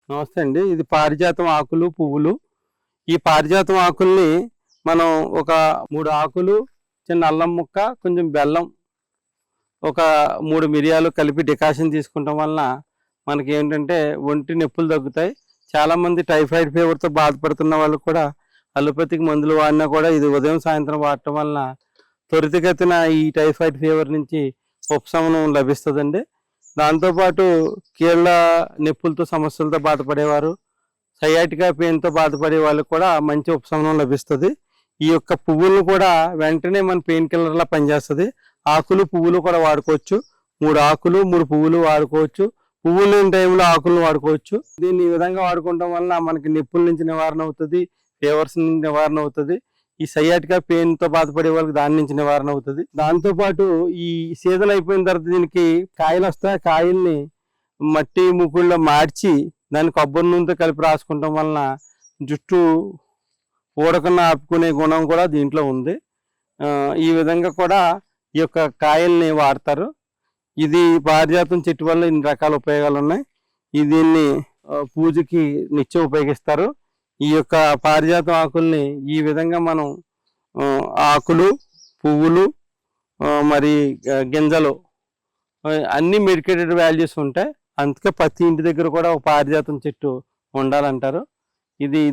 నమస్తే అండి. ఇది పారిజాతం ఆకులు, పువ్వులు. ఈ పారిజాతం ఆకుల్ని మనం ఒక 3 ఆకులు, చిన్న అల్లం ముక్క, కొంచెం బెల్లం, ఒక 3 మిరియాలు కలిపి డికాషన్ తీసుకుంటాం వలన మనకి ఏంటంటే ఒంటి నొప్పులు తగ్గుతాయి. చాలామంది టైఫాయిడ్ ఫీవర్తో బాధపడుతున్న వాళ్ళు కూడా అలోపతిక్ మందులు వాడినా కూడా ఇది ఉదయం సాయంత్రం వాడటం వలన త్వరితగతిన ఈ టైఫాయిడ్ ఫీవర్ నుంచి ఉపశమనం లభిస్తుందండి. దాంతోపాటు కీళ్ళ నొప్పులతో సమస్యలతో బాధపడేవారు, సయాటికా పెయిన్తో బాధపడే వాళ్ళకి కూడా మంచి ఉపశమనం లభిస్తుంది. ఈ యొక్క పువ్వులను కూడా వెంటనే మన పెయిన్ కిల్లర్లా పనిచేస్తుంది. ఆకులు పువ్వులు కూడా వాడుకోవచ్చు. 3 ఆకులు 3 పువ్వులు వాడుకోవచ్చు. పువ్వులు లేని టైంలో ఆకులను వాడుకోవచ్చు. దీన్ని ఈ విధంగా వాడుకోవడం వలన మనకి నొప్పుల నుంచి నివారణ అవుతుంది, ఫీవర్స్ నుంచి నివారణ అవుతుంది. ఈ సయాటికా పెయిన్తో బాధపడే వాళ్ళకి దాని నుంచి నివారణ అవుతుంది. దాంతోపాటు ఈ సీజన్ అయిపోయిన తర్వాత దీనికి కాయలు వస్తాయి. కాయల్ని మట్టి ముక్కుల్లో మార్చి దాన్ని కొబ్బరి నూనెతో కలిపి రాసుకుంటాం వలన జుట్టు ఊడకన్నా ఆపుకునే గుణం కూడా దీంట్లో ఉంది. ఈ విధంగా కూడా ఈ యొక్క కాయల్ని వాడతారు. ఇది పారిజాతం చెట్టు వల్ల ఇన్ని రకాల ఉపయోగాలు ఉన్నాయి. దీన్ని పూజకి నిత్యం ఉపయోగిస్తారు. ఈ యొక్క పారిజాతం ఆకుల్ని ఈ విధంగా మనం ఆకులు, పువ్వులు, మరి గింజలు అన్ని మెడికేటెడ్ వాల్యూస్ ఉంటాయి. అందుకే ప్రతి ఇంటి దగ్గర కూడా ఒక పారిజాతం చెట్టు ఉండాలంటారు.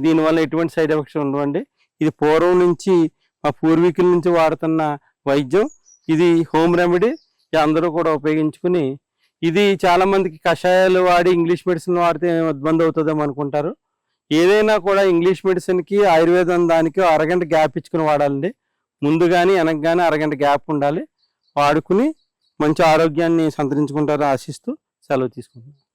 దీనివల్ల ఎటువంటి సైడ్ ఎఫెక్ట్స్ ఉండవండి. ఇది పూర్వం నుంచి మా పూర్వీకుల నుంచి వాడుతున్న వైద్యం. ఇది హోమ్ రెమెడీ. అందరూ కూడా ఉపయోగించుకుని, ఇది చాలా మందికి కషాయాలు వాడి ఇంగ్లీష్ మెడిసిన్ వాడితే ఇబ్బంది అవుతుందేమో అనుకుంటారు. ఏదైనా కూడా ఇంగ్లీష్ మెడిసిన్కి ఆయుర్వేదం దానికి అరగంట గ్యాప్ ఇచ్చుకుని వాడాలండి. ముందు కానీ వెనక కానీ అరగంట గ్యాప్ ఉండాలి. వాడుకుని మంచి ఆరోగ్యాన్ని సంతరించుకుంటారని ఆశిస్తూ సెలవు తీసుకుంటున్నాను.